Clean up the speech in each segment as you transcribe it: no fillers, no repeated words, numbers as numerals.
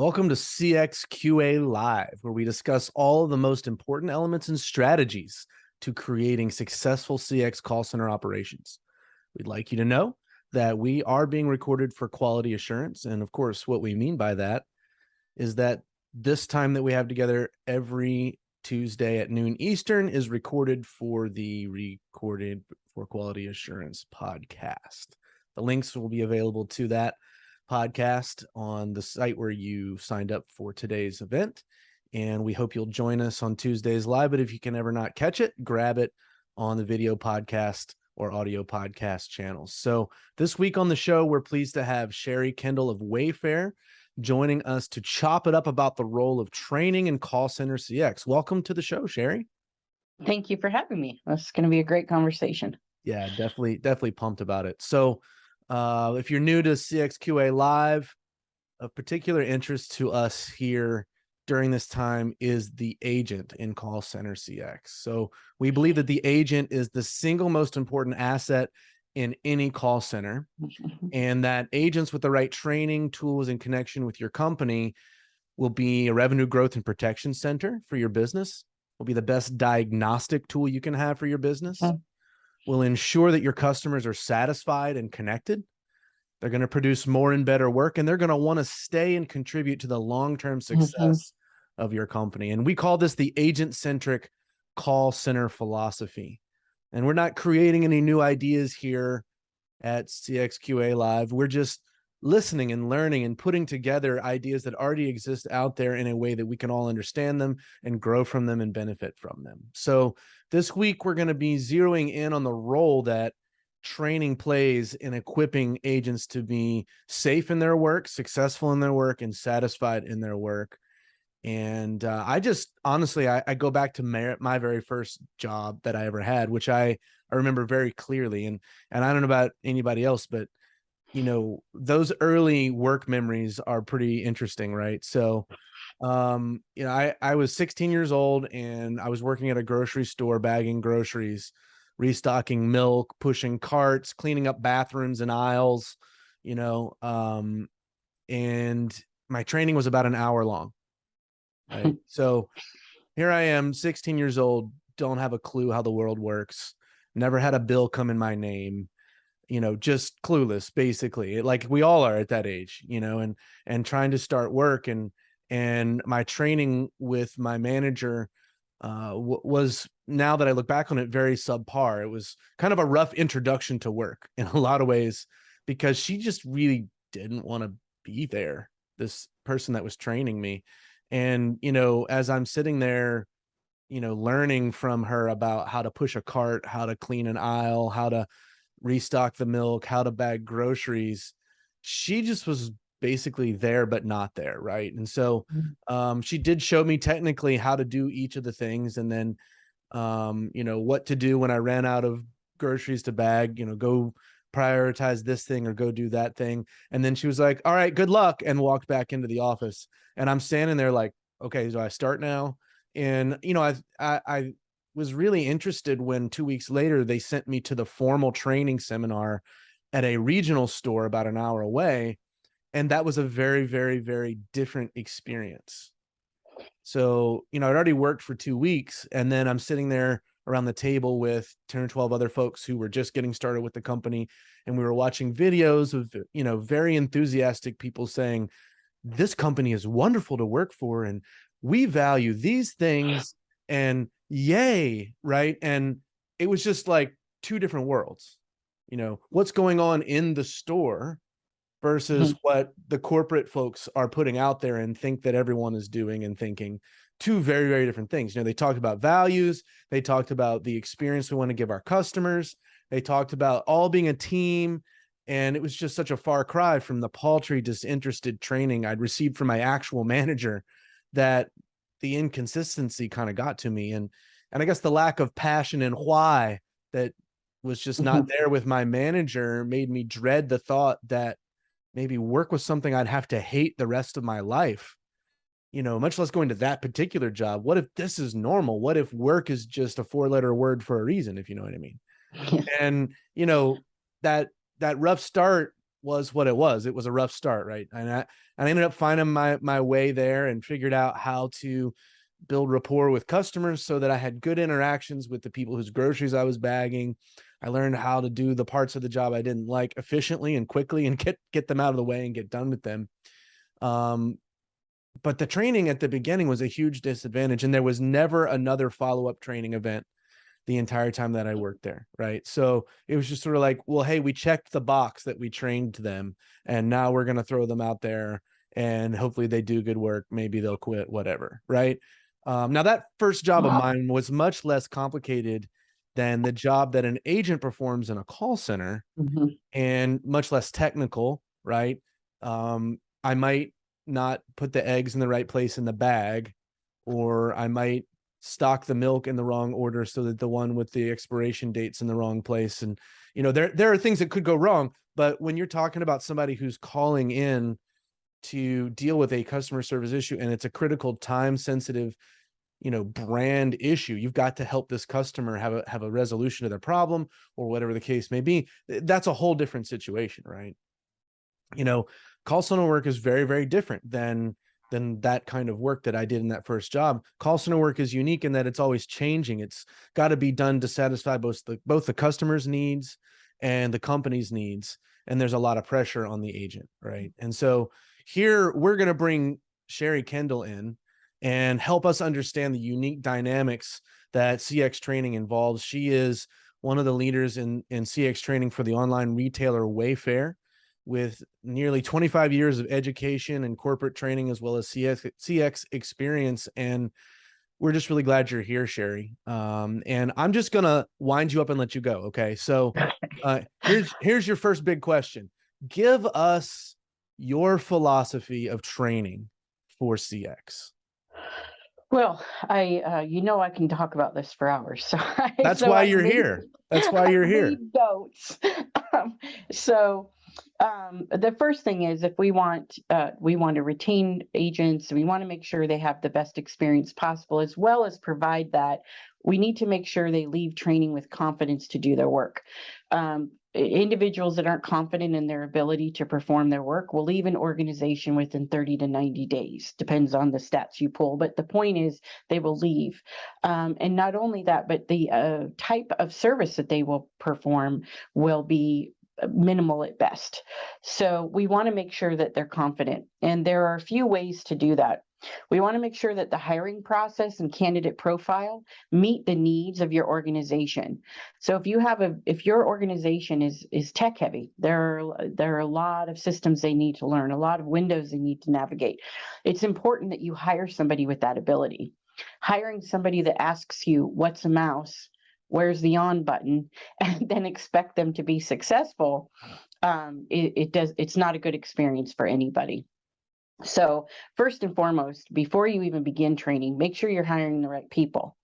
Welcome to CXQA Live, where we discuss all of the most important elements and strategies to creating successful CX call center operations. We'd like you to know that we are being recorded for quality assurance. And of course, what we mean by that is that this time that we have together every Tuesday at noon Eastern is recorded for the Recorded for Quality Assurance podcast. The links will be available to that podcast on the site where you signed up for today's event. And we hope you'll join us on Tuesdays live. But if you can ever not catch it, grab it on the video podcast or audio podcast channels. So this week on the show, we're pleased to have Sheri Kendall of Wayfair joining us to chop it up about the role of training in call center CX. Welcome to the show, Sheri. Thank you for having me. This is going to be a great conversation. Yeah, definitely pumped about it. So if you're new to CXQA Live, of particular interest to us here during this time is the agent in call center CX. So we believe that the agent is the single most important asset in any call center, and that agents with the right training, tools, and connection with your company will be a revenue growth and protection center for your business, will be the best diagnostic tool you can have for your business, will ensure that your customers are satisfied and connected. They're going to produce more and better work, and they're going to want to stay and contribute to the long-term success of your company. And we call this the agent-centric call center philosophy. And we're not creating any new ideas here at CXQA Live. We're just listening and learning and putting together ideas that already exist out there in a way that we can all understand them and grow from them and benefit from them. So this week, we're going to be zeroing in on the role that training plays in equipping agents to be safe in their work, successful in their work, and satisfied in their work. And I just honestly, I go back to my very first job that I ever had, which I remember very clearly. And I don't know about anybody else, but you know, those early work memories are pretty interesting, right? So you know, I was 16 years old and I was working at a grocery store bagging groceries, restocking milk, pushing carts, cleaning up bathrooms and aisles, you know, and my training was about an hour long. Right. So here I am, 16 years old, don't have a clue how the world works, never had a bill come in my name, you know, just clueless, basically, like we all are at that age, you know, and trying to start work. And my training with my manager was, now that I look back on it, very subpar. It was kind of a rough introduction to work in a lot of ways, because she just really didn't want to be there, this person that was training me. And, you know, as I'm sitting there, you know, learning from her about how to push a cart, how to clean an aisle, how to restock the milk, how to bag groceries, she just was basically there, but not there. Right. And so she did show me technically how to do each of the things. And then, you know, what to do when I ran out of groceries to bag, you know, go prioritize this thing or go do that thing. And then she was like, all right, good luck, and walked back into the office. And I'm standing there like, okay, do I start now? And, you know, I was really interested when 2 weeks later, they sent me to the formal training seminar at a regional store about an hour away. And that was a very, very, very different experience. So, you know, I'd already worked for 2 weeks, and then I'm sitting there around the table with 10 or 12 other folks who were just getting started with the company. And we were watching videos of, you know, very enthusiastic people saying, this company is wonderful to work for, and we value these things, and yay, right? And it was just like two different worlds, you know, what's going on in the store versus what the corporate folks are putting out there and think that everyone is doing and thinking. Two very, very different things. You know, they talked about values. They talked about the experience we want to give our customers. They talked about all being a team. And it was just such a far cry from the paltry, disinterested training I'd received from my actual manager, that the inconsistency kind of got to me. And I guess the lack of passion and why that was just not there with my manager made me dread the thought that maybe work was something I'd have to hate the rest of my life, you know, much less going to that particular job. What if this is normal? What if work is just a 4-letter word for a reason, if you know what I mean? And, you know, that rough start was what it was. It was a rough start, right? And I ended up finding my way there and figured out how to build rapport with customers so that I had good interactions with the people whose groceries I was bagging. I learned how to do the parts of the job I didn't like efficiently and quickly and get them out of the way and get done with them. But the training at the beginning was a huge disadvantage, and there was never another follow-up training event the entire time that I worked there, right? So it was just sort of like, well, hey, we checked the box that we trained them, and now we're going to throw them out there, and hopefully they do good work. Maybe they'll quit, whatever, right? Now that first job of mine was much less complicated than the job that an agent performs in a call center, and much less technical, right? I might not put the eggs in the right place in the bag, or I might stock the milk in the wrong order so that the one with the expiration date's in the wrong place. And, there are things that could go wrong, but when you're talking about somebody who's calling in to deal with a customer service issue, and it's a critical, time sensitive, brand issue, you've got to help this customer have a resolution to their problem, or whatever the case may be. That's a whole different situation, right? Call center work is very, very different than that kind of work that I did in that first job. Call center work is unique in that it's always changing. It's got to be done to satisfy both the customer's needs and the company's needs. And there's a lot of pressure on the agent, right? And so here we're going to bring Sheri Kendall in and help us understand the unique dynamics that CX training involves. She is one of the leaders in CX training for the online retailer Wayfair, with nearly 25 years of education and corporate training, as well as CX experience. And we're just really glad you're here, Sheri. And I'm just going to wind you up and let you go. Okay. So here's your first big question. Give us your philosophy of training for CX. Well, I can talk about this for hours. So That's why you're here. That's why you're here. Notes. The first thing is, if we want to retain agents, we want to make sure they have the best experience possible, as well as provide that. We need to make sure they leave training with confidence to do their work. Individuals that aren't confident in their ability to perform their work will leave an organization within 30 to 90 days, depends on the stats you pull. But the point is, they will leave. And not only that, but the type of service that they will perform will be minimal at best. So we want to make sure that they're confident. And there are a few ways to do that. We want to make sure that the hiring process and candidate profile meet the needs of your organization. So if your organization is tech heavy, there are a lot of systems they need to learn, a lot of windows they need to navigate. It's important that you hire somebody with that ability. Hiring somebody that asks you, what's a mouse? Where's the on button? And then expect them to be successful. It's not a good experience for anybody. So first and foremost, before you even begin training, make sure you're hiring the right people.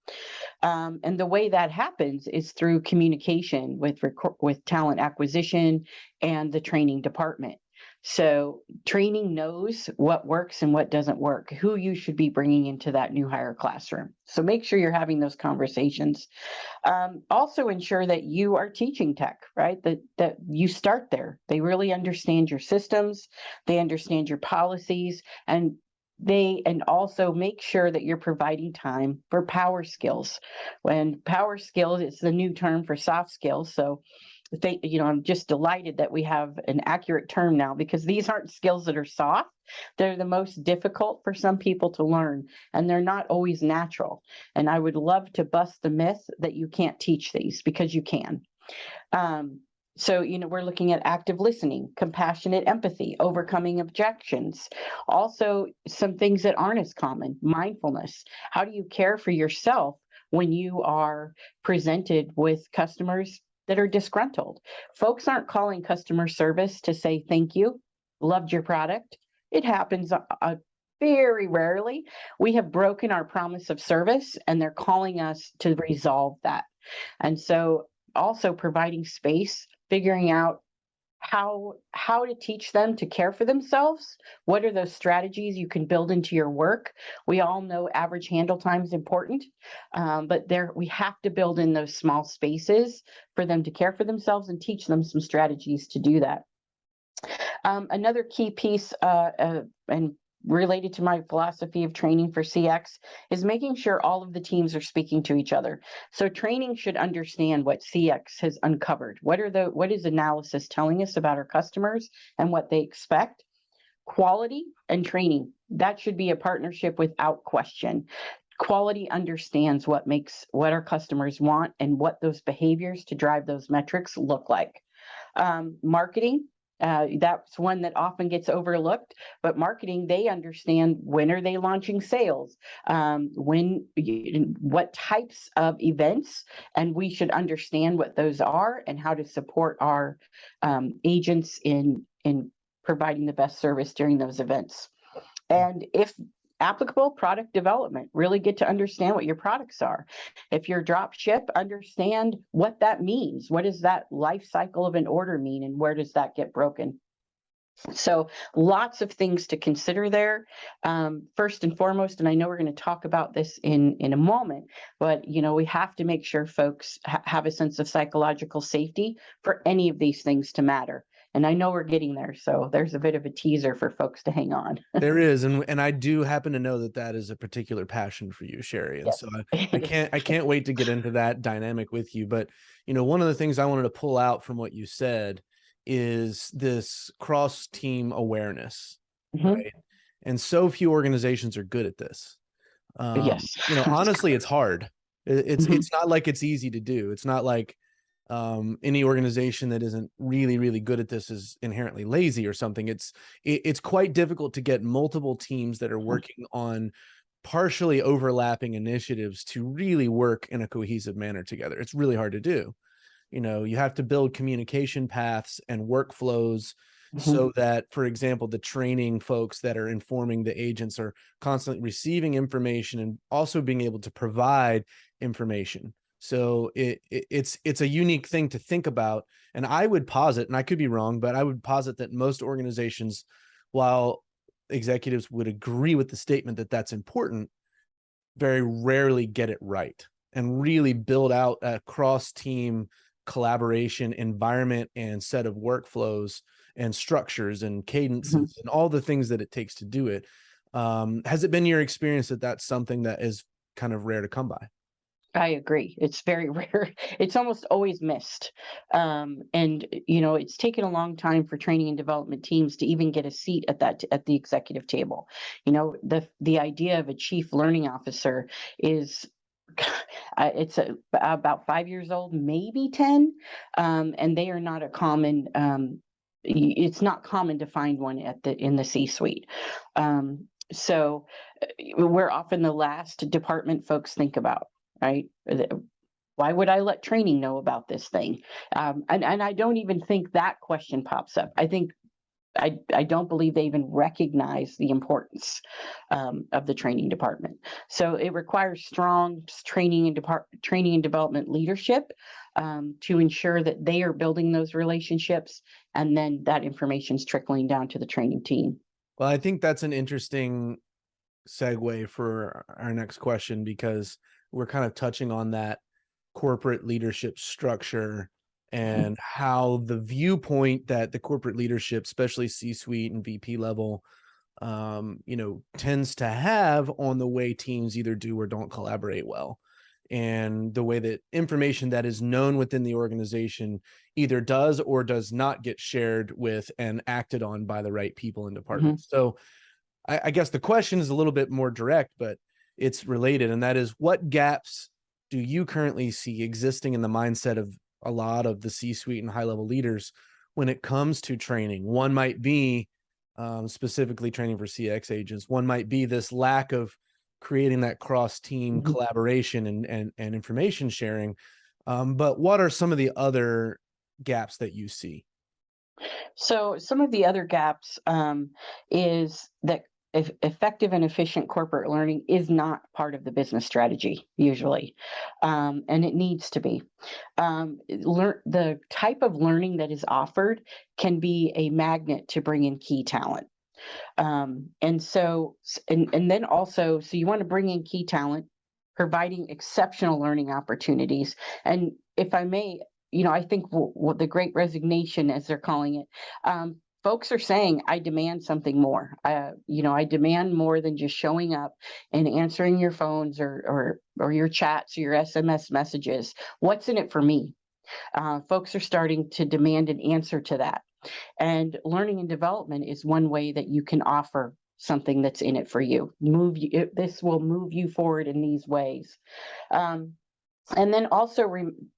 And the way that happens is through communication with talent acquisition and the training department. So training knows what works and what doesn't work, who you should be bringing into that new hire classroom. So make sure you're having those conversations. Also ensure that you are teaching tech, right? That you start there. They really understand your systems, they understand your policies, and also make sure that you're providing time for power skills. When power skills is the new term for soft skills. So I'm just delighted that we have an accurate term now, because these aren't skills that are soft. They're the most difficult for some people to learn, and they're not always natural. And I would love to bust the myth that you can't teach these, because you can. So, we're looking at active listening, compassionate empathy, overcoming objections. Also, some things that aren't as common: mindfulness. How do you care for yourself when you are presented with customers that are disgruntled? Folks aren't calling customer service to say thank you, loved your product. It happens very rarely. We have broken our promise of service, and they're calling us to resolve that. And so also providing space, figuring out how to teach them to care for themselves. What are those strategies you can build into your work? We all know average handle time is important, but we have to build in those small spaces for them to care for themselves and teach them some strategies to do that. Another key piece, and related to my philosophy of training for CX, is making sure all of the teams are speaking to each other. So training should understand what CX has uncovered. What is analysis telling us about our customers and what they expect? Quality and training, that should be a partnership without question. Quality understands what our customers want and what those behaviors to drive those metrics look like. Marketing, that's one that often gets overlooked, but marketing, they understand when are they launching sales, what types of events, and we should understand what those are and how to support our agents in providing the best service during those events. And if applicable, product development, really get to understand what your products are. If you're drop ship, understand what that means. What does that life cycle of an order mean, and where does that get broken? So lots of things to consider there. First and foremost, and I know we're going to talk about this in a moment, but we have to make sure folks have a sense of psychological safety for any of these things to matter. And I know we're getting there, so there's a bit of a teaser for folks to hang on. There is, and I do happen to know that that is a particular passion for you, Sheri, and Yes, so I it can't is. I can't wait to get into that dynamic with you. But one of the things I wanted to pull out from what you said is this cross team awareness, Mhm. right? And so few organizations are good at this. Yes. Honestly, it's hard. It's Mhm. it's not like it's easy to do. It's not like any organization that isn't really, really good at this is inherently lazy or something. It's quite difficult to get multiple teams that are working on partially overlapping initiatives to really work in a cohesive manner together. It's really hard to do. You have to build communication paths and workflows Mhm. so that, for example, the training folks that are informing the agents are constantly receiving information and also being able to provide information. So it's a unique thing to think about. And I would posit, and I could be wrong, but I would posit that most organizations, while executives would agree with the statement that that's important, very rarely get it right and really build out a cross team collaboration environment and set of workflows and structures and Mhm. cadences and all the things that it takes to do it. Has it been your experience that that's something that is kind of rare to come by? I agree. It's very rare. It's almost always missed. And it's taken a long time for training and development teams to even get a seat at the executive table. The idea of a chief learning officer is it's about 5 years old, maybe 10, and they are not a common. It's not common to find one in the C-suite. So we're often the last department folks think about, right? Why would I let training know about this thing? And I don't even think that question pops up. I don't believe they even recognize the importance of the training department. So it requires strong training and development leadership to ensure that they are building those relationships, and then that information is trickling down to the training team. Well, I think that's an interesting segue for our next question because we're kind of touching on that corporate leadership structure Mhm. and how the viewpoint that the corporate leadership, especially C-suite and VP level, tends to have on the way teams either do or don't collaborate well. And the way that information that is known within the organization either does or does not get shared with and acted on by the right people and Mhm. departments. So I guess the question is a little bit more direct, but it's related. And that is, what gaps do you currently see existing in the mindset of a lot of the C-suite and high-level leaders when it comes to training? One might be specifically training for CX agents. One might be this lack of creating that cross-team Mhm. collaboration and information sharing. But what are some of the other gaps that you see? So some of the other gaps is that effective and efficient corporate learning is not part of the business strategy usually, and it needs to be. The type of learning that is offered can be a magnet to bring in key talent. And then also, so you want to bring in key talent, providing exceptional learning opportunities. And if I may, I think what the great resignation, as they're calling it, folks are saying, I demand something more. I demand more than just showing up and answering your phones or your chats or your SMS messages. What's in it for me? Folks are starting to demand an answer to that. And learning and development is one way that you can offer something that's in it for you. This will move you forward in these ways. Um, and then also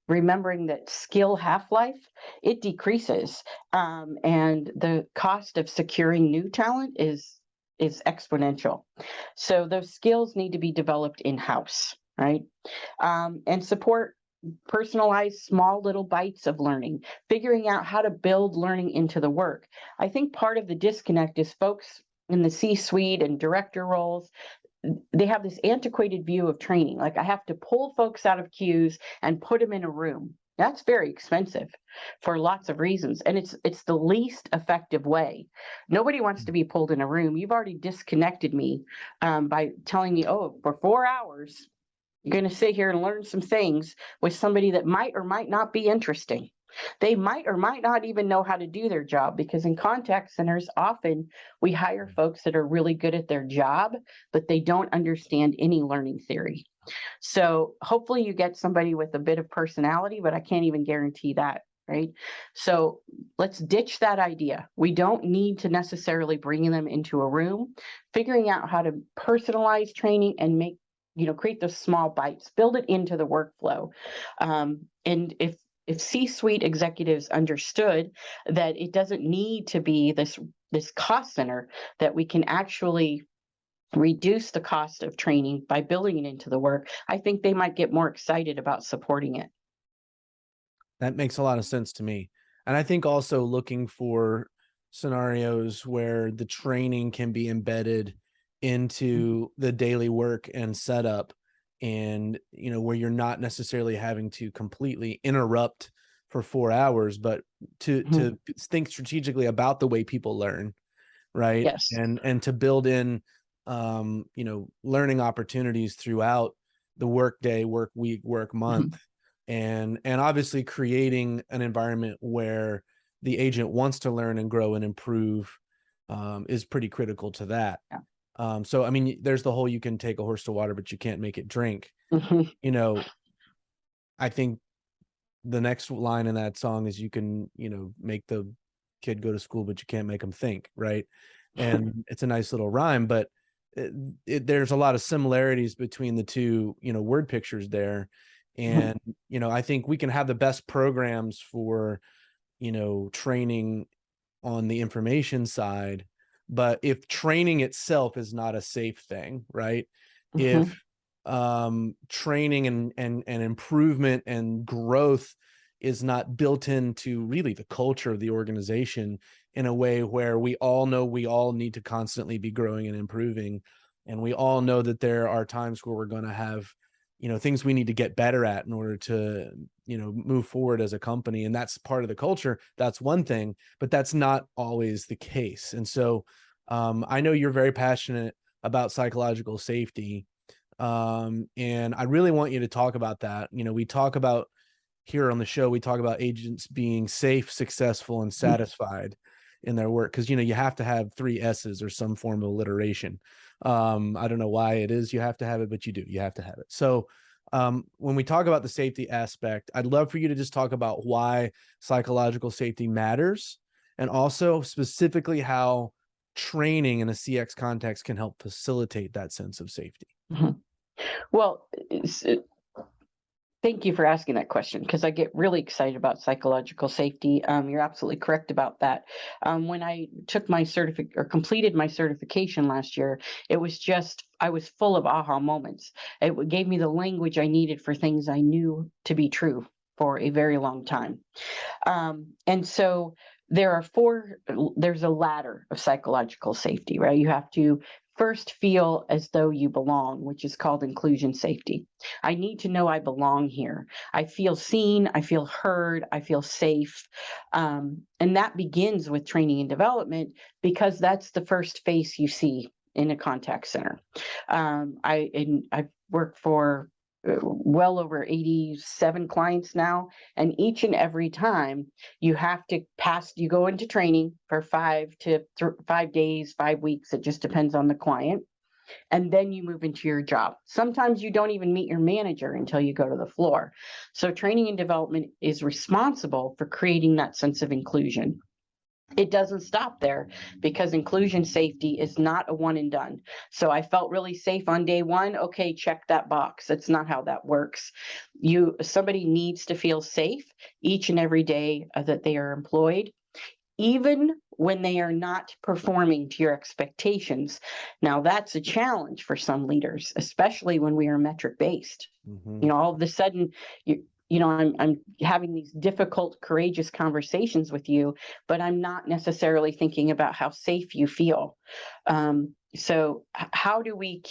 remembering that skill half-life, it decreases, and the cost of securing new talent is exponential. So those skills need to be developed in-house, right? And support personalized small little bites of learning, figuring out how to build learning into the work. I think part of the disconnect is folks in the C-suite and director roles, they have this antiquated view of training. Like, I have to pull folks out of queues and put them in a room. That's very expensive for lots of reasons. And it's the least effective way. Nobody wants to be pulled in a room. You've already disconnected me by telling me, oh, for 4 hours, you're going to sit here and learn some things with somebody that might or might not be interesting. They might or might not even know how to do their job, because in contact centers, often we hire folks that are really good at their job, but they don't understand any learning theory. So hopefully you get somebody with a bit of personality, but I can't even guarantee that. Right. So let's ditch that idea. We don't need to necessarily bring them into a room. Figuring out how to personalize training and create those small bites, build it into the workflow. And if C-suite executives understood that it doesn't need to be this cost center, that we can actually reduce the cost of training by building it into the work, I think they might get more excited about supporting it. That makes a lot of sense to me. And I think also looking for scenarios where the training can be embedded into the daily work and setup, and where you're not necessarily having to completely interrupt for 4 hours, but to think strategically about the way people learn, right? Yes. And to build in learning opportunities throughout the work day, work week, work month, and obviously creating an environment where the agent wants to learn and grow and improve is pretty critical to that. Yeah. So I mean, there's the whole, you can take a horse to water, but you can't make it drink. I think the next line in that song is, you can make the kid go to school, but you can't make them think, right? And it's a nice little rhyme, but there's a lot of similarities between the two word pictures there. And I think we can have the best programs for training on the information side, but if training itself is not a safe thing, right? If training and improvement and growth is not built into really the culture of the organization in a way where we all know we all need to constantly be growing and improving, and we all know that there are times where we're going to have things we need to get better at in order to move forward as a company, and that's part of the culture. That's one thing, but that's not always the case. And so I know you're very passionate about psychological safety, and I really want you to talk about that. We talk about here on the show, we talk about agents being safe, successful, and satisfied in their work, because you have to have 3 S's or some form of alliteration. I don't know why it is you have to have it, but you have to have it. So when we talk about the safety aspect, I'd love for you to just talk about why psychological safety matters, and also specifically how training in a CX context can help facilitate that sense of safety. Well, thank you for asking that question, because I get really excited about psychological safety. You're absolutely correct about that. When I took my completed my certification last year, I was full of aha moments. It gave me the language I needed for things I knew to be true for a very long time. And so there's a ladder of psychological safety, right? You have to first feel as though you belong, which is called inclusion safety. I need to know I belong here. I feel seen, I feel heard, I feel safe. And that begins with training and development, because that's the first face you see in a contact center. I've worked for well over 87 clients now. And each and every time you have to you go into training for 5 days, 5 weeks. It just depends on the client. And then you move into your job. Sometimes you don't even meet your manager until you go to the floor. So training and development is responsible for creating that sense of inclusion. It doesn't stop there, because inclusion safety is not a one and done. So I felt really safe on day one. Okay, check that box. That's not how that works. Somebody needs to feel safe each and every day that they are employed, even when they are not performing to your expectations. Now, that's a challenge for some leaders, especially when we are metric based. Mm-hmm. All of a sudden, I'm having these difficult, courageous conversations with you, but I'm not necessarily thinking about how safe you feel. So how do we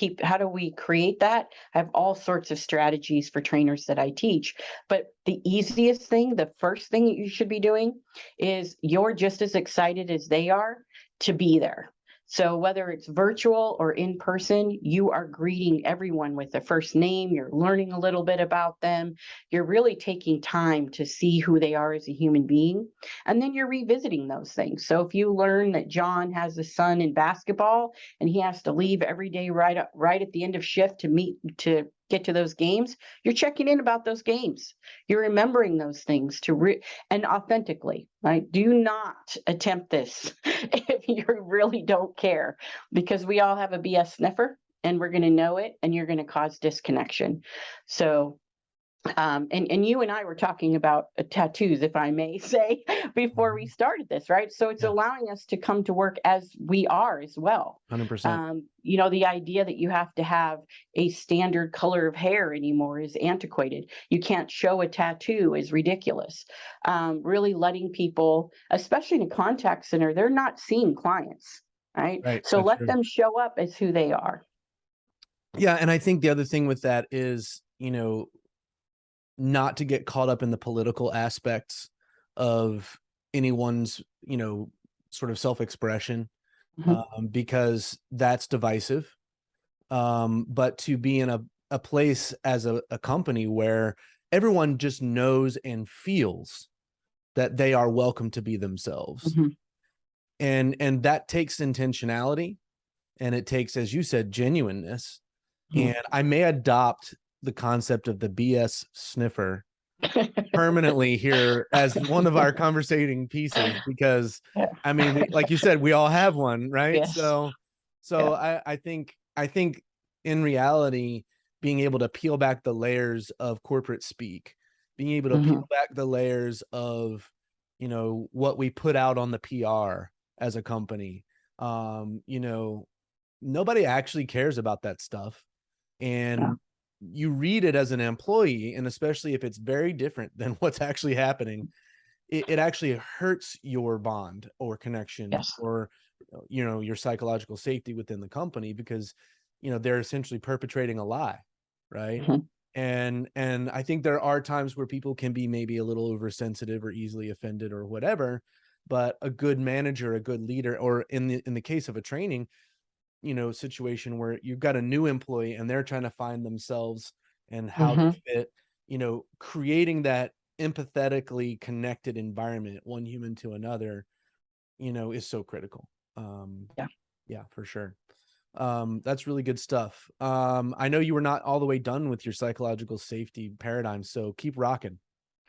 create that? I have all sorts of strategies for trainers that I teach, but the easiest thing, the first thing that you should be doing is you're just as excited as they are to be there. So whether it's virtual or in person, you are greeting everyone with their first name. You're learning a little bit about them. You're really taking time to see who they are as a human being. And then you're revisiting those things. So if you learn that John has a son in basketball and he has to leave every day right at the end of shift to get to those games, you're checking in about those games. You're remembering those things and authentically, right? Do not attempt this if you really don't care, because we all have a BS sniffer and we're going to know it, and you're going to cause disconnection. So and you and I were talking about tattoos, if I may say, before we started this, right? So it's Yeah. allowing us to come to work as we are as well. 100%. The idea that you have to have a standard color of hair anymore is antiquated. You can't show a tattoo is ridiculous. Really letting people, especially in a contact center, they're not seeing clients, right? Right. So That's let true. them show up as who they are. Yeah. And I think the other thing with that is, not to get caught up in the political aspects of anyone's, sort of self-expression, Mhm. because that's divisive. But to be in a place as a company where everyone just knows and feels that they are welcome to be themselves. Mhm. And that takes intentionality, and it takes, as you said, genuineness. Mhm. And I may adopt the concept of the BS sniffer permanently here as one of our conversating pieces, because Yeah. I mean, like you said, we all have one, right? Yes. So Yeah. I think in reality, being able to peel back the layers of corporate speak, being able to Mhm. peel back the layers of, what we put out on the PR as a company, um, you know, nobody actually cares about that stuff. Yeah. And you read it as an employee, and especially if it's very different than what's actually happening, it actually hurts your bond or connection, Yes. or your psychological safety within the company, because they're essentially perpetrating a lie, right? Mhm. And I think there are times where people can be maybe a little oversensitive or easily offended or whatever, but a good manager, a good leader, or in the case of a training, situation where you've got a new employee and they're trying to find themselves and how they Mhm. fit, creating that empathetically connected environment, one human to another, is so critical. Yeah. Yeah, for sure. That's really good stuff. I know you were not all the way done with your psychological safety paradigm, so keep rocking.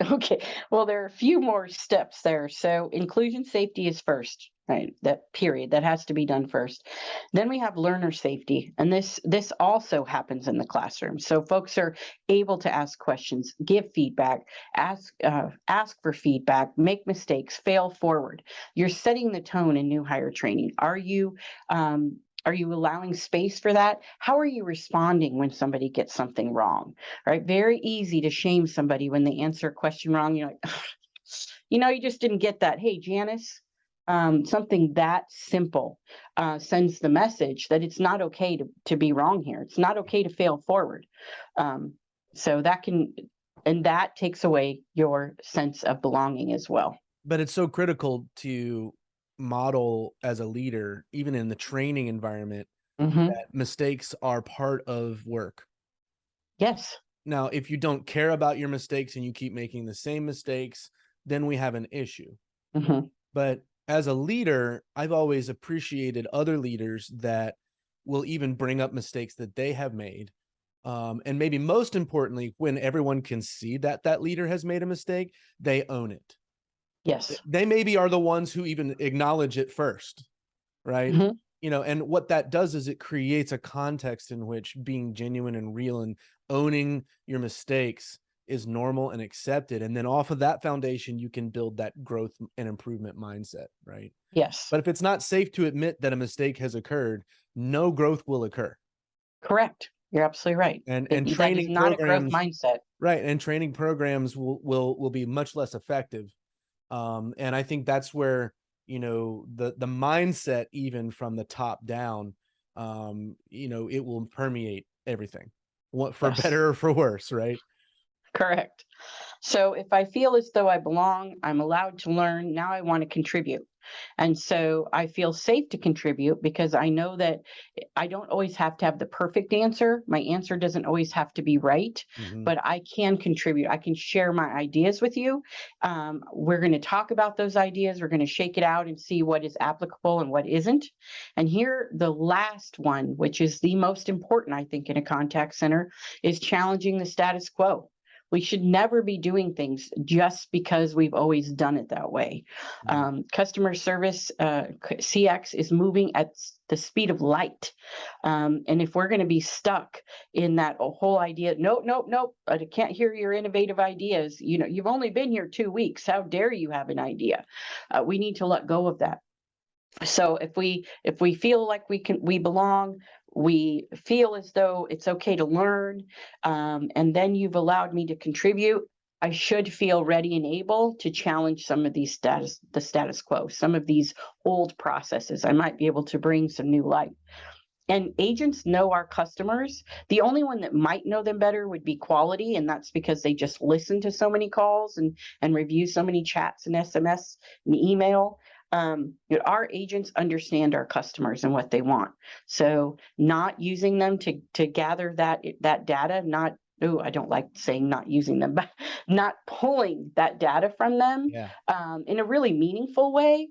Okay. Well, there are a few more steps there. So inclusion safety is first, right? That period that has to be done first. Then we have learner safety, and this also happens in the classroom. So folks are able to ask questions, give feedback, ask for feedback, make mistakes, fail forward. You're setting the tone in new hire training. Are you allowing space for that? How are you responding when somebody gets something wrong? Right? Very easy to shame somebody when they answer a question wrong. You're like, you just didn't get that. Hey, Janice, something that simple sends the message that it's not okay to be wrong here. It's not okay to fail forward. Um, so that takes away your sense of belonging as well. But it's so critical to model as a leader, even in the training environment, Hmm. that mistakes are part of work. Yes. Now, if you don't care about your mistakes and you keep making the same mistakes, then we have an issue. Mhm. But as a leader, I've always appreciated other leaders that will even bring up mistakes that they have made. And maybe most importantly, when everyone can see that that leader has made a mistake, they own it. Yes. They maybe are the ones who even acknowledge it first, right? Mhm. And what that does is it creates a context in which being genuine and real and owning your mistakes is normal and accepted. And then off of that foundation, you can build that growth and improvement mindset, right? Yes. But if it's not safe to admit that a mistake has occurred, no growth will occur. Correct. You're absolutely right. And That is training not a growth programs, mindset. right? And training programs will be much less effective. And I think that's where, the mindset, even from the top down, it will permeate everything, what for Yes. better or for worse, right? Correct. So if I feel as though I belong, I'm allowed to learn, now I want to contribute. And so I feel safe to contribute because I know that I don't always have to have the perfect answer. My answer doesn't always have to be right, Hmm. but I can contribute. I can share my ideas with you. We're going to talk about those ideas. We're going to shake it out and see what is applicable and what isn't. And here, the last one, which is the most important, I think, in a contact center, is challenging the status quo. We should never be doing things just because we've always done it that way. Customer service, CX, is moving at the speed of light. And if we're going to be stuck in that whole idea, nope, nope, nope, I can't hear your innovative ideas. You've only been here 2 weeks. How dare you have an idea? We need to let go of that. So if we feel like we belong, we feel as though it's okay to learn, and then you've allowed me to contribute, I should feel ready and able to challenge some of the status quo, some of these old processes. I might be able to bring some new light. And agents know our customers. The only one that might know them better would be quality, and that's because they just listen to so many calls and review so many chats and SMS and email. Our agents understand our customers and what they want. So not using them to gather that data, not, oh, I don't like saying not using them, but not pulling that data from them Yeah. in a really meaningful way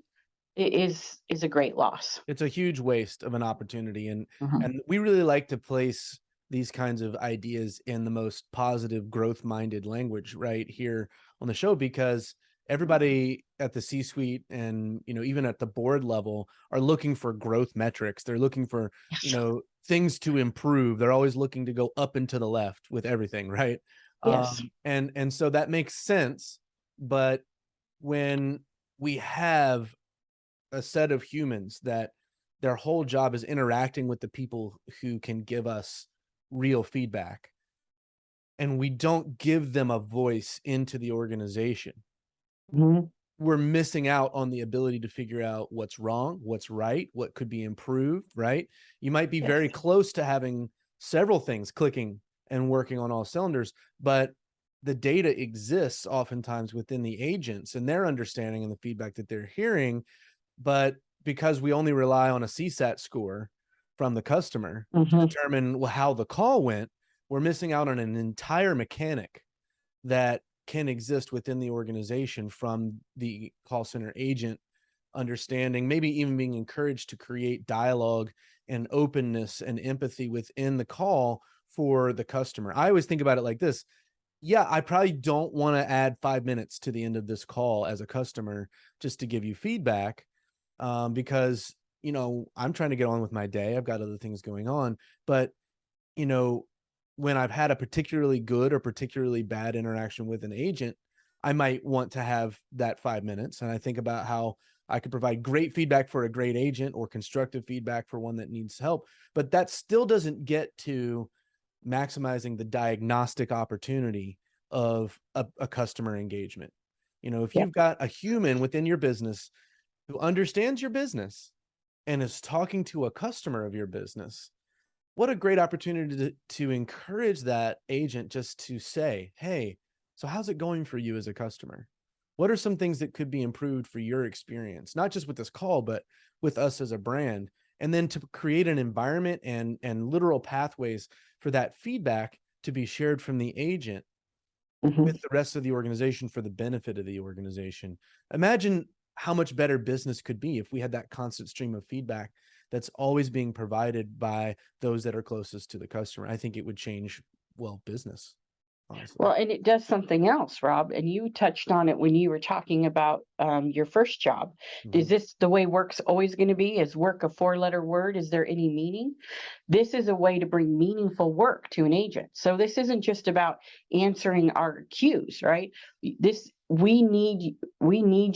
is a great loss. It's a huge waste of an opportunity. And Mhm. and we really like to place these kinds of ideas in the most positive, growth-minded language right here on the show, because everybody at the C-suite and, even at the board level are looking for growth metrics. They're looking for, Yes. things to improve. They're always looking to go up and to the left with everything, right? Yes. And so that makes sense. But when we have a set of humans that their whole job is interacting with the people who can give us real feedback, and we don't give them a voice into the organization, Mhm. we're missing out on the ability to figure out what's wrong, what's right, what could be improved, right? You might be Yes. very close to having several things clicking and working on all cylinders, but the data exists oftentimes within the agents and their understanding and the feedback that they're hearing. But because we only rely on a CSAT score from the customer to Mhm. determine how the call went, we're missing out on an entire mechanic that can exist within the organization from the call center agent understanding, maybe even being encouraged to create dialogue and openness and empathy within the call for the customer. I always think about it like this. Yeah, I probably don't want to add 5 minutes to the end of this call as a customer just to give you feedback, because I'm trying to get on with my day. I've got other things going on. But you know when I've had a particularly good or particularly bad interaction with an agent, I might want to have that 5 minutes, and I think about how I could provide great feedback for a great agent or constructive feedback for one that needs help. But that still doesn't get to maximizing the diagnostic opportunity of a customer engagement. If Yeah. you've got a human within your business who understands your business and is talking to a customer of your business, what a great opportunity to encourage that agent just to say, hey, so how's it going for you as a customer? What are some things that could be improved for your experience, not just with this call, but with us as a brand? And then to create an environment and literal pathways for that feedback to be shared from the agent Mhm. with the rest of the organization for the benefit of the organization. Imagine how much better business could be if we had that constant stream of feedback that's always being provided by those that are closest to the customer. I think it would change, well, business, honestly. Well, and it does something else, Rob, and you touched on it when you were talking about your first job. Is Mhm. this the way work's always going to be? Is work a four-letter word? Is there any meaning? This is a way to bring meaningful work to an agent. So this isn't just about answering our cues, right? This we need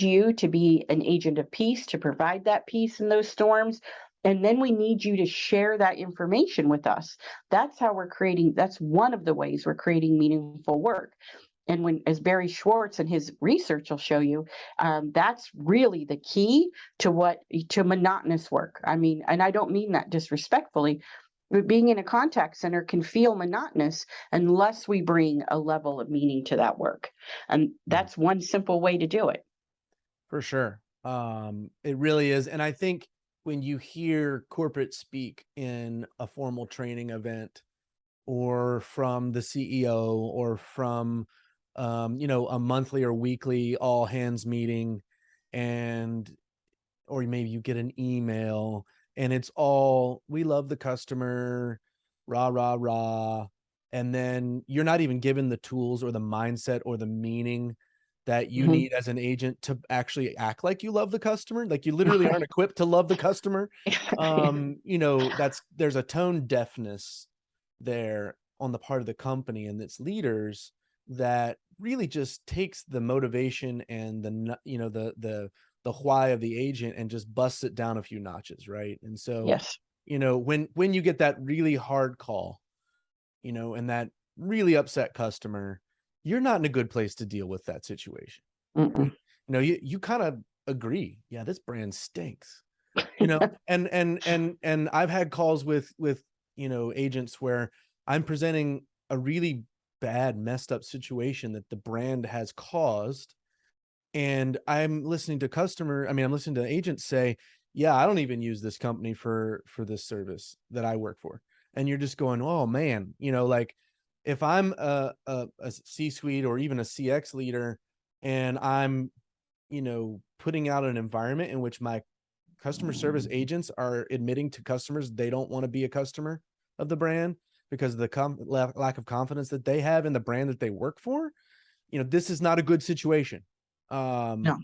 you to be an agent of peace, to provide that peace in those storms. And then we need you to share that information with us. That's one of the ways we're creating meaningful work. And when, as Barry Schwartz and his research will show you, that's really the key to monotonous work. I mean, and I don't mean that disrespectfully, but being in a contact center can feel monotonous unless we bring a level of meaning to that work. And Mhm. that's one simple way to do it. For sure. It really is. And I think when you hear corporate speak in a formal training event or from the CEO or from, a monthly or weekly all hands meeting, and or maybe you get an email and it's all, we love the customer, rah, rah, rah. And then you're not even given the tools or the mindset or the meaning that you Mhm. need as an agent to actually act like you love the customer. Like, you literally aren't equipped to love the customer. There's a tone deafness there on the part of the company and its leaders that really just takes the motivation and the why of the agent and just busts it down a few notches, right? And so, Yes. when you get that really hard call, and that really upset customer, you're not in a good place to deal with that situation, right? Mm-mm. You kind of agree, yeah, this brand stinks. And I've had calls with agents where I'm presenting a really bad, messed up situation that the brand has caused, and I'm listening to agents say, "Yeah, I don't even use this company for this service that I work for." And you're just going, "Oh, man," like, if I'm a C-suite or even a CX leader and I'm, putting out an environment in which my customer service agents are admitting to customers they don't wanna be a customer of the brand because of the lack of confidence that they have in the brand that they work for, this is not a good situation. Um, No.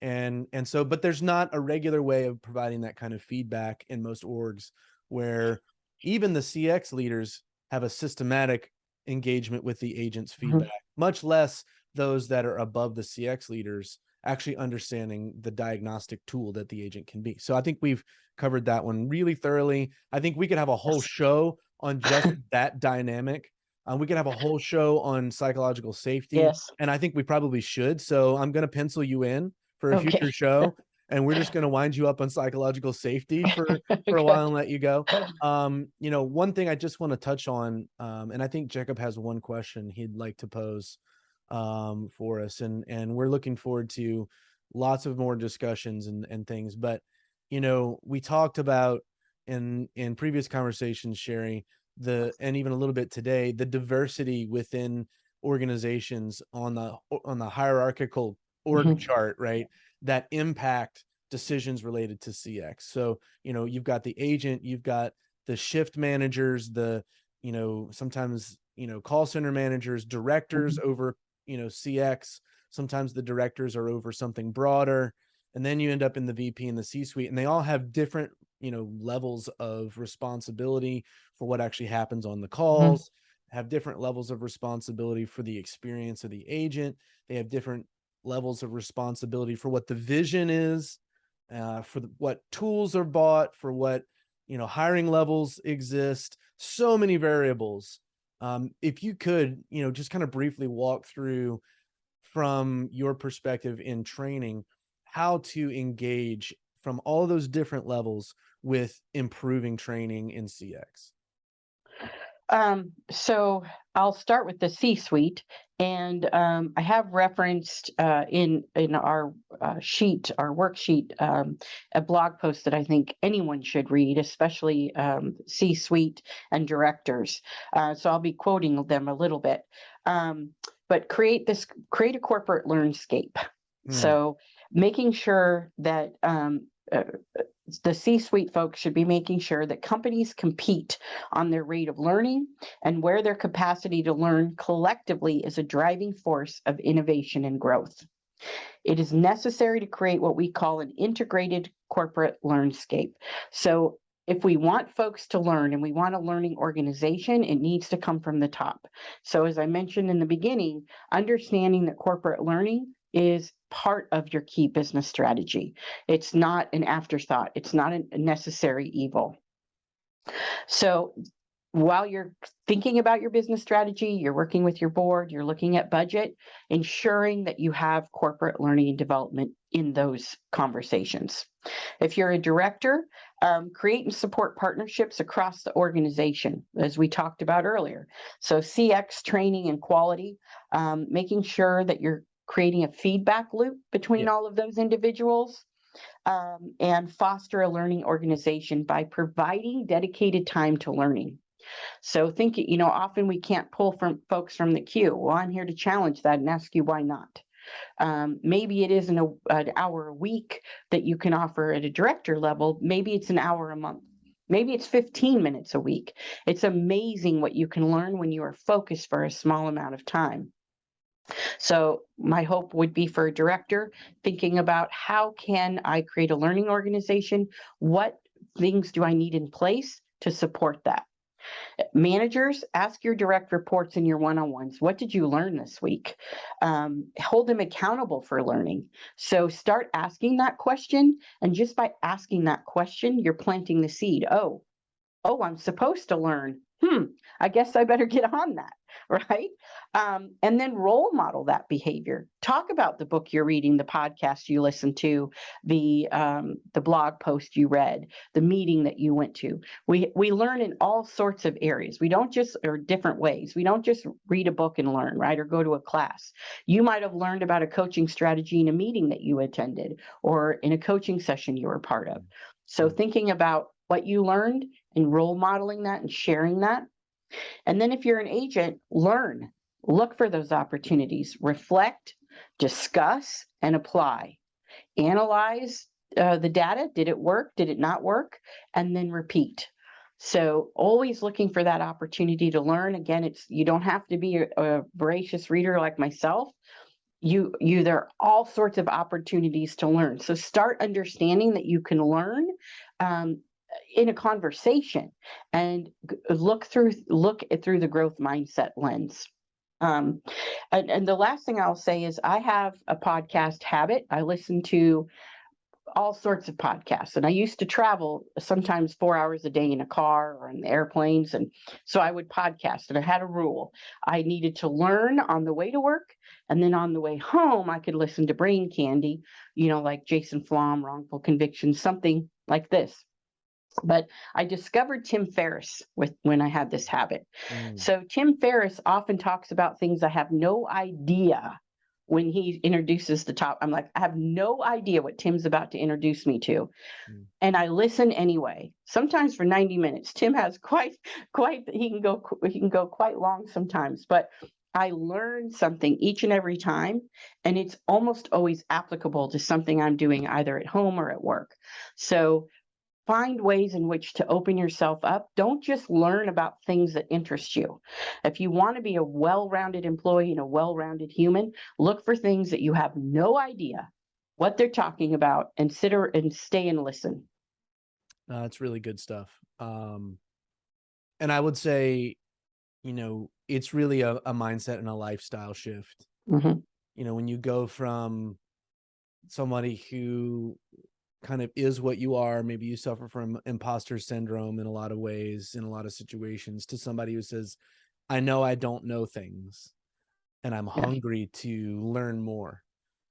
but there's not a regular way of providing that kind of feedback in most orgs where even the CX leaders have a systematic engagement with the agent's Mhm. feedback, much less those that are above the CX leaders actually understanding the diagnostic tool that the agent can be. So I think we've covered that one really thoroughly. I think we could have a whole Yes. show on just that dynamic. We could have a whole show on psychological safety, Yes. and I think we probably should. So I'm going to pencil you in for a future Okay. show, and we're just going to wind you up on psychological safety for a while Good. and let you go. One thing I just want to touch on, and I think Jacob has one question he'd like to pose for us, and we're looking forward to lots of more discussions and things. But we talked about in previous conversations, Sheri, and even a little bit today, the diversity within organizations on the hierarchical org Mhm. chart, right? That impact decisions related to CX. So, you've got the agent, you've got the shift managers, sometimes, call center managers, directors Mhm. over, CX. Sometimes the directors are over something broader. And then you end up in the VP and the C suite, and they all have different, levels of responsibility for what actually happens on the Mhm. calls, have different levels of responsibility for the experience of the agent. They have different levels of responsibility for what the vision is, what tools are bought, for what hiring levels exist. So many variables. If you could, just kind of briefly walk through from your perspective in training, how to engage from all those different levels with improving training in CX. So I'll start with the C-suite, and I have referenced in our sheet, our worksheet, a blog post that I think anyone should read, especially C-suite and directors. So I'll be quoting them a little bit. But create a corporate learnscape. So making sure that the C-suite folks should be making sure that companies compete on their rate of learning and where their capacity to learn collectively is a driving force of innovation and growth. It is necessary to create what we call an integrated corporate learnscape. So if we want folks to learn and we want a learning organization, it needs to come from the top. So as I mentioned in the beginning, understanding that corporate learning is part of your key business strategy. It's not an afterthought. It's not a necessary evil. So while you're thinking about your business strategy, you're working with your board, you're looking at budget, ensuring that you have corporate learning and development in those conversations. If you're a director, create and support partnerships across the organization, as we talked about earlier. So CX training and quality, making sure that you're creating a feedback loop between all of those individuals. And foster a learning organization by providing dedicated time to learning. So think, often we can't pull from folks from the queue. Well, I'm here to challenge that and ask you why not. Maybe it isn't an hour a week that you can offer at a director level. Maybe it's an hour a month. Maybe it's 15 minutes a week. It's amazing what you can learn when you are focused for a small amount of time. So my hope would be for a director thinking about, how can I create a learning organization? What things do I need in place to support that? Managers, ask your direct reports in your one-on-ones, what did you learn this week? Hold them accountable for learning. So start asking that question, and just by asking that question, you're planting the seed. Oh, I'm supposed to learn. I guess I better get on that, right? And then role model that behavior. Talk about the book you're reading, the podcast you listened to, the blog post you read, the meeting that you went to. We learn in all sorts of areas. We don't just, or different ways. We don't just read a book and learn, right? Or go to a class. You might have learned about a coaching strategy in a meeting that you attended, or in a coaching session you were part of. So thinking about what you learned and role modeling that and sharing that. And then if you're an agent, learn, look for those opportunities, reflect, discuss, and apply. Analyze the data. Did it work? Did it not work? And then repeat. So always looking for that opportunity to learn. Again, you don't have to be a voracious reader like myself. There are all sorts of opportunities to learn. So start understanding that you can learn in a conversation, and look through the growth mindset lens. And the last thing I'll say is, I have a podcast habit. I listen to all sorts of podcasts, and I used to travel sometimes 4 hours a day in a car or in the airplanes, and so I would podcast, and I had a rule. I needed to learn on the way to work, and then on the way home I could listen to brain candy, like Jason Flom, Wrongful Conviction, something like this. But I discovered Tim Ferriss when I had this habit. So Tim Ferriss often talks about things I have no idea. When he introduces the top, I'm like, I have no idea what Tim's about to introduce me to. And I listen anyway, sometimes for 90 minutes. Tim has he can go quite long sometimes, but I learn something each and every time, and it's almost always applicable to something I'm doing either at home or at work. So find ways in which to open yourself up. Don't just learn about things that interest you. If you want to be a well-rounded employee and a well-rounded human, look for things that you have no idea what they're talking about, and stay and listen. That's really good stuff. And I would say, it's really a mindset and a lifestyle shift. When you go from somebody who kind of is what you are, maybe you suffer from imposter syndrome in a lot of ways, in a lot of situations, to somebody who says, I know I don't know things, and I'm hungry to learn more,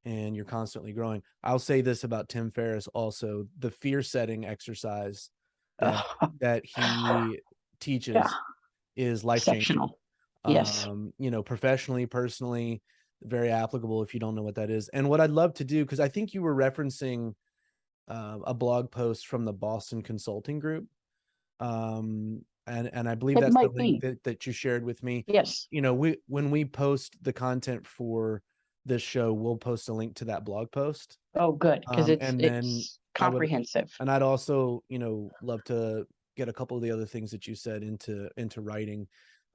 and you're constantly growing. I'll say this about Tim Ferriss also, the fear setting exercise that he teaches is life-changing. Exceptional. Yes. Professionally, personally, very applicable if you don't know what that is. And what I'd love to do, because I think you were referencing a blog post from the Boston Consulting Group. And I believe It that's the might link be. that you shared with me. Yes. When we post the content for this show, we'll post a link to that blog post. Oh, good, because And then it's comprehensive. I'd also, love to get a couple of the other things that you said into writing,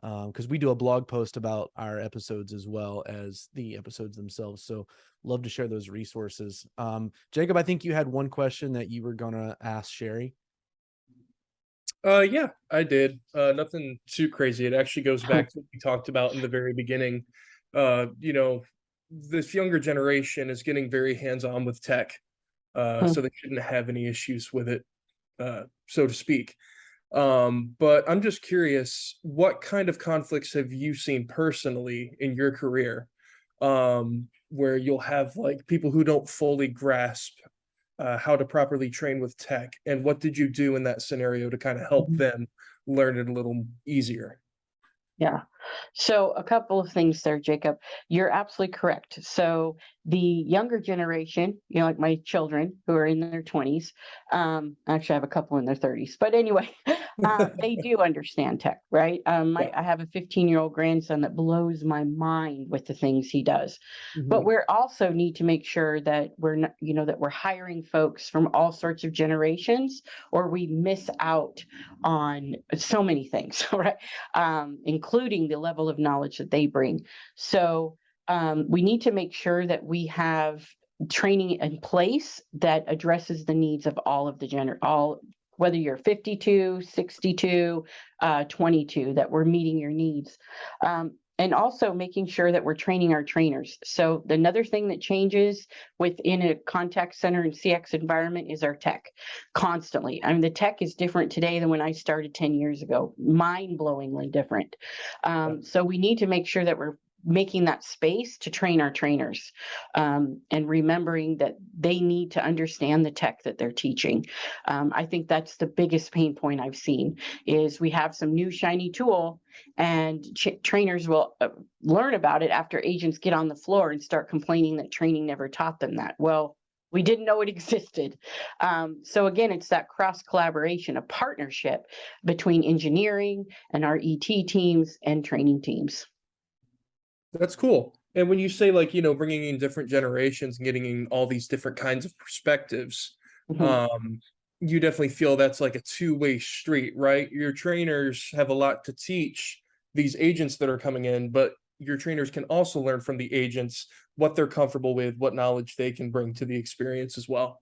because we do a blog post about our episodes as well as the episodes themselves. So love to share those resources. Jacob, I think you had one question that you were gonna ask Sheri. Yeah, I did. Nothing too crazy. It actually goes back to what we talked about in the very beginning. This younger generation is getting very hands-on with tech, so they shouldn't have any issues with it, so to speak. But I'm just curious, what kind of conflicts have you seen personally in your career, where you'll have like people who don't fully grasp how to properly train with tech, and what did you do in that scenario to kind of help them learn it a little easier? Yeah. So a couple of things there, Jacob. You're absolutely correct. So the younger generation, like my children who are in their 20s, actually I have a couple in their 30s, but anyway, they do understand tech, right? Yeah. I have a 15-year-old grandson that blows my mind with the things he does. But Mhm. we also need to make sure that we're not, that we're hiring folks from all sorts of generations, or we miss out on so many things, right? Including the level of knowledge that they bring. So we need to make sure that we have training in place that addresses the needs of all of the all, whether you're 52, 62, 22, that we're meeting your needs. And also making sure that we're training our trainers. So another thing that changes within a contact center and CX environment is our tech constantly. I mean, the tech is different today than when I started 10 years ago, mind-blowingly different. So we need to make sure that we're making that space to train our trainers, and remembering that they need to understand the tech that they're teaching. I think that's the biggest pain point I've seen is we have some new shiny tool, and trainers will learn about it after agents get on the floor and start complaining that training never taught them that. Well, we didn't know it existed. So again, it's that cross collaboration, a partnership between engineering and our ET teams and training teams. That's cool. And when you say like, bringing in different generations and getting in all these different kinds of perspectives, Mhm. you definitely feel that's like a two-way street, right? Your trainers have a lot to teach these agents that are coming in, but your trainers can also learn from the agents what they're comfortable with, what knowledge they can bring to the experience as well.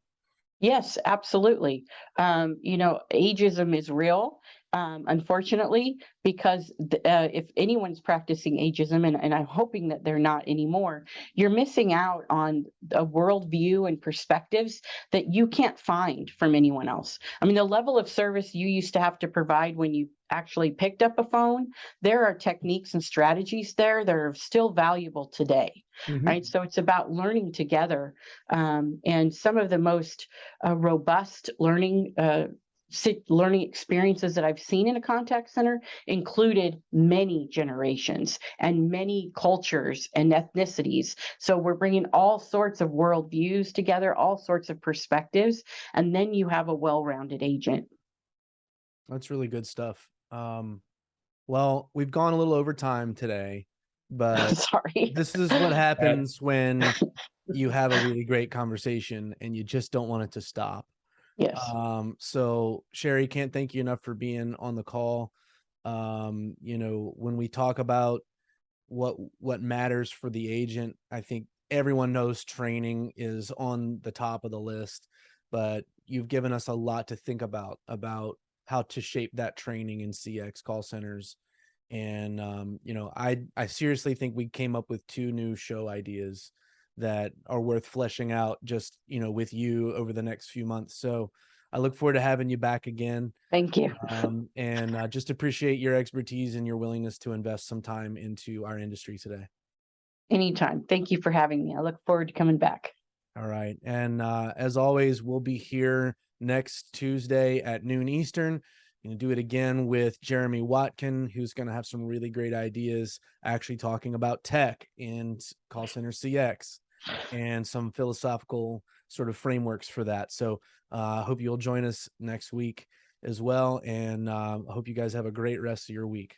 Yes, absolutely. Ageism is real, unfortunately, because if anyone's practicing ageism, and I'm hoping that they're not anymore, you're missing out on a worldview and perspectives that you can't find from anyone else. I mean, the level of service you used to have to provide when you actually picked up a phone, there are techniques and strategies there that are still valuable today, right? Mhm. So it's about learning together. And some of the most robust learning experiences that I've seen in a contact center included many generations and many cultures and ethnicities. So we're bringing all sorts of worldviews together, all sorts of perspectives, and then you have a well-rounded agent. That's really good stuff. Well, we've gone a little over time today, but Sorry. this is what Bad. happens when you have a really great conversation and you just don't want it to stop. Yes. So Sheri, can't thank you enough for being on the call. When we talk about what matters for the agent, I think everyone knows training is on the top of the list, but you've given us a lot to think about how to shape that training in CX call centers. And I seriously think we came up with 2 new show ideas that are worth fleshing out just, with you over the next few months. So I look forward to having you back again. Thank you. And just appreciate your expertise and your willingness to invest some time into our industry today. Anytime. Thank you for having me. I look forward to coming back. All right. And as always, we'll be here next Tuesday at noon Eastern. Going to do it again with Jeremy Watkin, who's going to have some really great ideas, actually talking about tech and call center CX and some philosophical sort of frameworks for that. So I hope you'll join us next week as well. And I hope you guys have a great rest of your week.